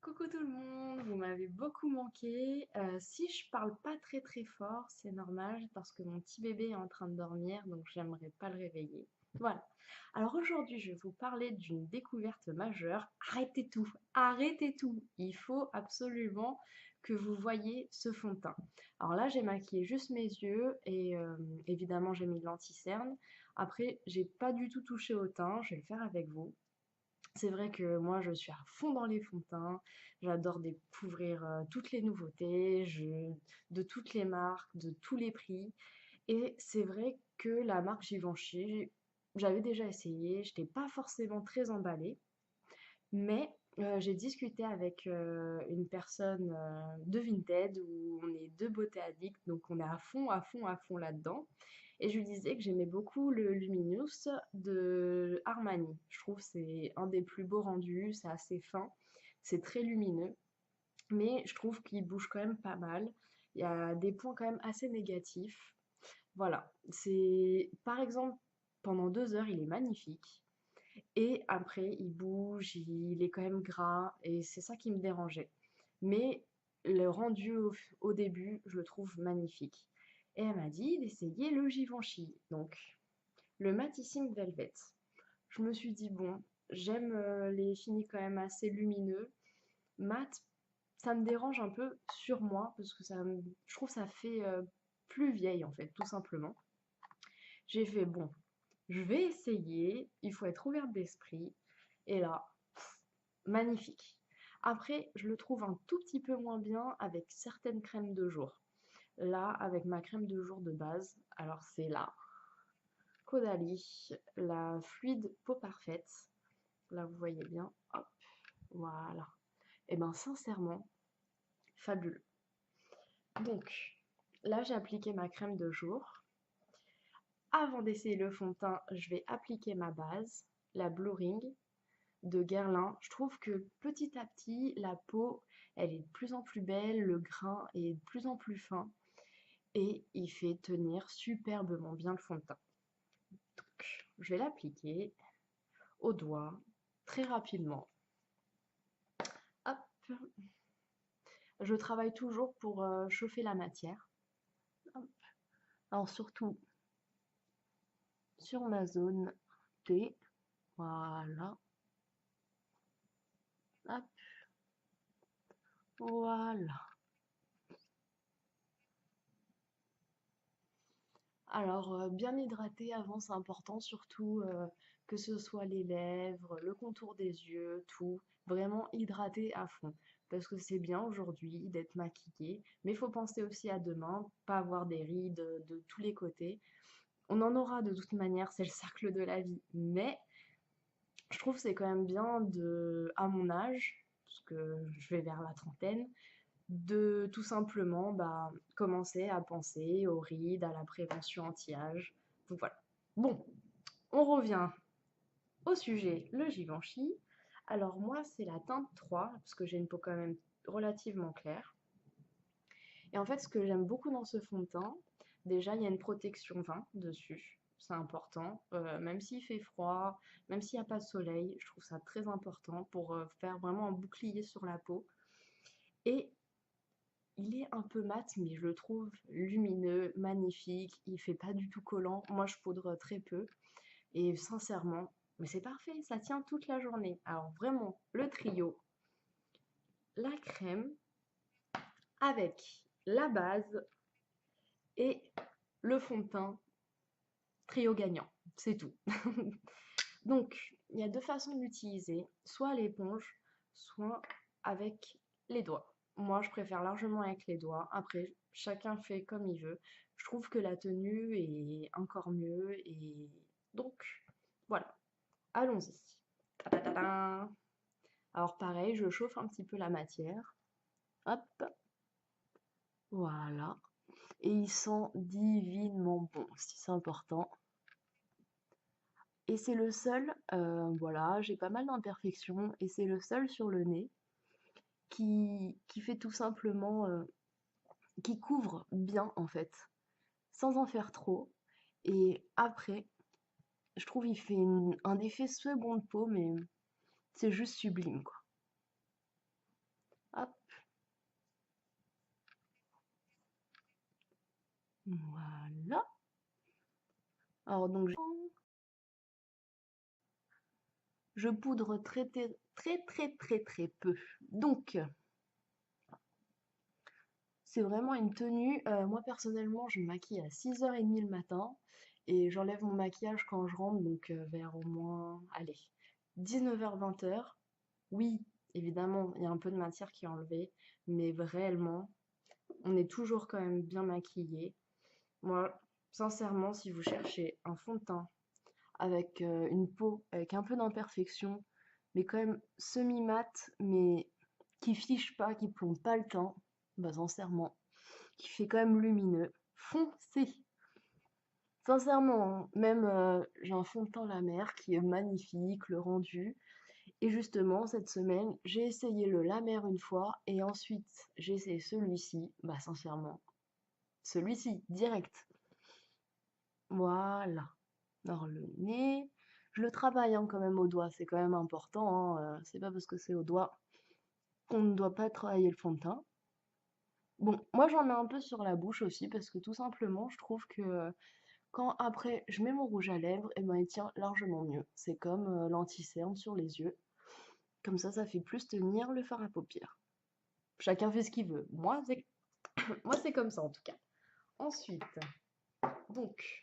Coucou tout le monde, vous m'avez beaucoup manqué. Si je parle pas très très fort, c'est normal parce que mon petit bébé est en train de dormir, donc j'aimerais pas le réveiller. Voilà. Alors aujourd'hui, je vais vous parler d'une découverte majeure. Arrêtez tout, arrêtez tout. Il faut absolument que vous voyiez ce fond de teint. Alors là, j'ai maquillé juste mes yeux et évidemment j'ai mis de l'anti-cerne. Après, j'ai pas du tout touché au teint. Je vais le faire avec vous. C'est vrai que moi, je suis à fond dans les fonds de teint. J'adore découvrir toutes les nouveautés, de toutes les marques, de tous les prix. Et c'est vrai que la marque Givenchy, j'avais déjà essayé, je n'étais pas forcément très emballée, mais j'ai discuté avec une personne de Vinted où on est deux beauté addicts, donc on est à fond, à fond, à fond là-dedans. Et je lui disais que j'aimais beaucoup le Luminous de Armani. Je trouve que c'est un des plus beaux rendus, c'est assez fin, c'est très lumineux, mais je trouve qu'il bouge quand même pas mal. Il y a des points quand même assez négatifs. Voilà, c'est par exemple pendant 2 heures, il est magnifique. Et après, il bouge, il est quand même gras, et c'est ça qui me dérangeait. Mais le rendu au début, je le trouve magnifique. Et elle m'a dit d'essayer le Givenchy, donc le Matissime Velvet. Je me suis dit, bon, j'aime les finis quand même assez lumineux. Mat, ça me dérange un peu sur moi, parce que je trouve que ça fait plus vieille, en fait, tout simplement. J'ai fait, bon, je vais essayer, il faut être ouverte d'esprit. Et là, magnifique. Après, je le trouve un tout petit peu moins bien avec certaines crèmes de jour. Là, avec ma crème de jour de base, alors c'est la Caudalie, la fluide peau parfaite. Là, vous voyez bien. Hop, voilà. Et ben sincèrement, fabuleux. Donc, là, j'ai appliqué ma crème de jour. Avant d'essayer le fond de teint, je vais appliquer ma base, la Blue Ring de Guerlain. Je trouve que petit à petit, la peau, elle est de plus en plus belle, le grain est de plus en plus fin et il fait tenir superbement bien le fond de teint. Donc, je vais l'appliquer au doigt très rapidement. Hop. Je travaille toujours pour chauffer la matière. Hop. Alors surtout sur ma zone T. Voilà. Hop. Voilà. Alors, bien hydrater avant, c'est important, surtout que ce soit les lèvres, le contour des yeux, tout. Vraiment hydrater à fond. Parce que c'est bien aujourd'hui d'être maquillé, mais il faut penser aussi à demain, pas avoir des rides de tous les côtés. On en aura de toute manière, c'est le cercle de la vie. Mais je trouve que c'est quand même bien à mon âge, parce que je vais vers la trentaine, de tout simplement commencer à penser aux rides, à la prévention anti-âge. Donc voilà. Bon, on revient au sujet, le Givenchy. Alors moi, c'est la teinte 3, parce que j'ai une peau quand même relativement claire. Et en fait, ce que j'aime beaucoup dans ce fond de teint, déjà, il y a une protection 20 dessus. C'est important, même s'il fait froid, même s'il n'y a pas de soleil, je trouve ça très important pour faire vraiment un bouclier sur la peau. Et il est un peu mat, mais je le trouve lumineux, magnifique. Il fait pas du tout collant. Moi, je poudre très peu. Et sincèrement, mais c'est parfait, ça tient toute la journée. Alors vraiment, le trio, la crème avec la base et le fond de teint, trio gagnant. C'est tout. Donc, il y a deux façons d'utiliser, soit à l'éponge, soit avec les doigts. Moi, je préfère largement avec les doigts. Après, chacun fait comme il veut. Je trouve que la tenue est encore mieux et donc, voilà. Allons-y. Ta-ta-ta-ta. Alors pareil, je chauffe un petit peu la matière. Hop, voilà. Et il sent divinement bon, si c'est important. Et c'est le seul, voilà, j'ai pas mal d'imperfections et c'est le seul sur le nez qui fait tout simplement, qui couvre bien en fait, sans en faire trop. Et après, je trouve il fait un effet seconde peau, mais c'est juste sublime quoi. Alors donc je poudre très peu. Donc c'est vraiment une tenue. Moi personnellement, je me maquille à 6h30 le matin et j'enlève mon maquillage quand je rentre, donc vers au moins, allez, 19h-20h. Oui, évidemment, il y a un peu de matière qui est enlevée, mais réellement, on est toujours quand même bien maquillé. Moi, sincèrement, si vous cherchez un fond de teint avec une peau avec un peu d'imperfection, mais quand même semi-mat, mais qui fiche pas, qui plombe pas le teint, bah sincèrement, qui fait quand même lumineux, foncez! Sincèrement, hein, même j'ai un fond de teint La Mer qui est magnifique, le rendu. Et justement, cette semaine, j'ai essayé le La Mer une fois et ensuite j'ai essayé celui-ci. Bah sincèrement, celui-ci, direct. Voilà. Alors le nez, je le travaille hein, quand même au doigt, c'est quand même important, hein, c'est pas parce que c'est au doigt qu'on ne doit pas travailler le fond de teint. Bon, moi j'en mets un peu sur la bouche aussi parce que tout simplement je trouve que quand après je mets mon rouge à lèvres, et ben il tient largement mieux. C'est comme l'anti-cerne sur les yeux. Comme ça fait plus tenir le fard à paupières. Chacun fait ce qu'il veut. Moi c'est comme ça en tout cas. Ensuite, donc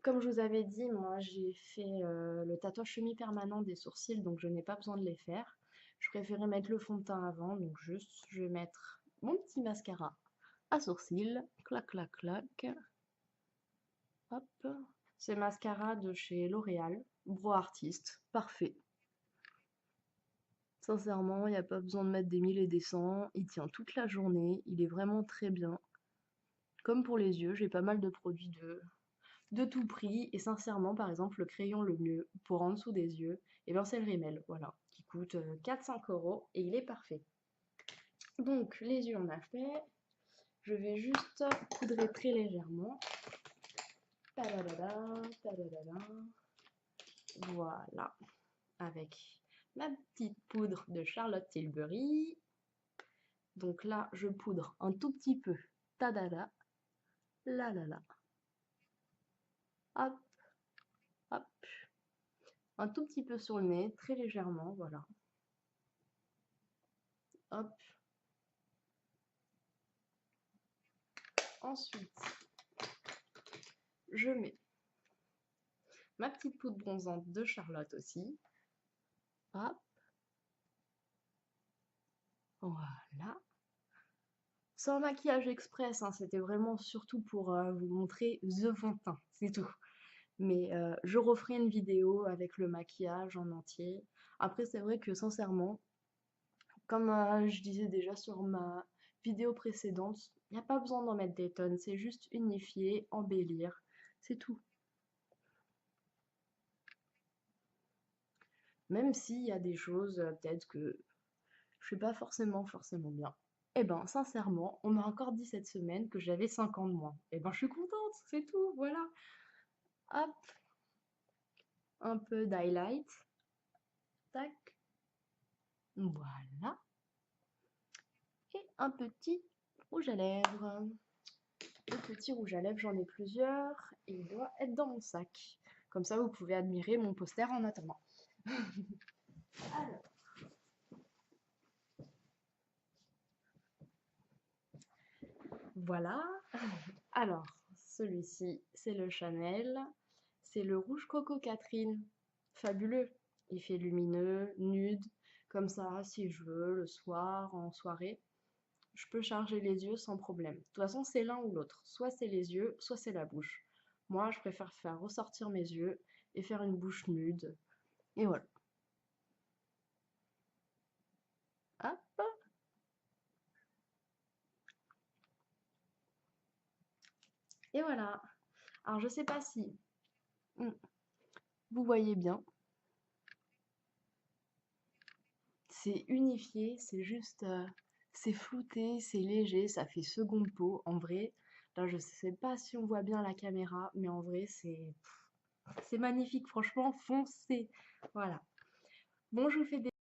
comme je vous avais dit, moi j'ai fait le tatouage semi-permanent des sourcils, donc je n'ai pas besoin de les faire. Je préférais mettre le fond de teint avant, donc juste je vais mettre mon petit mascara à sourcils. Clac, clac, clac. Hop. C'est mascara de chez L'Oréal, Brow Artist, parfait. Sincèrement, il n'y a pas besoin de mettre des 1000 et des 100, il tient toute la journée, il est vraiment très bien. Comme pour les yeux, j'ai pas mal de produits de tout prix, et sincèrement, par exemple, le crayon le mieux pour en dessous des yeux, et bien c'est le Rimmel, voilà, qui coûte 4-5 € et il est parfait. Donc, les yeux on a fait, je vais juste poudrer très légèrement. Tadadada, tadadada. Voilà, avec ma petite poudre de Charlotte Tilbury. Donc là, je poudre un tout petit peu. Tadada, la la la. Hop, hop. Un tout petit peu sur le nez, très légèrement, voilà. Hop. Ensuite, je mets ma petite poudre bronzante de Charlotte aussi. Hop. Voilà. Sans maquillage express, hein, c'était vraiment surtout pour vous montrer the fond de teint, c'est tout. Mais je referai une vidéo avec le maquillage en entier. Après, c'est vrai que sincèrement, comme je disais déjà sur ma vidéo précédente, il n'y a pas besoin d'en mettre des tonnes, c'est juste unifier, embellir, c'est tout. Même s'il y a des choses peut-être que je fais pas forcément bien. Eh ben, sincèrement, on m'a encore dit cette semaine que j'avais 5 ans de moins. Eh ben, je suis contente, c'est tout, voilà. Hop, un peu d'highlight. Tac. Voilà. Et un petit rouge à lèvres. Le petit rouge à lèvres, j'en ai plusieurs et il doit être dans mon sac. Comme ça, vous pouvez admirer mon poster en attendant. Alors, voilà. Alors, celui-ci, c'est le Chanel. C'est le rouge Coco Catherine. Fabuleux. Il fait lumineux, nude. Comme ça, si je veux, le soir, en soirée, je peux charger les yeux sans problème. De toute façon, c'est l'un ou l'autre. Soit c'est les yeux, soit c'est la bouche. Moi, je préfère faire ressortir mes yeux et faire une bouche nude. Et voilà. Hop. Et voilà. Alors, je sais pas si vous voyez bien. C'est unifié, c'est juste, c'est flouté, c'est léger, ça fait seconde peau. En vrai, là, je sais pas si on voit bien la caméra, mais en vrai, c'est magnifique. Franchement, foncez. Voilà. Bon, je vous fais des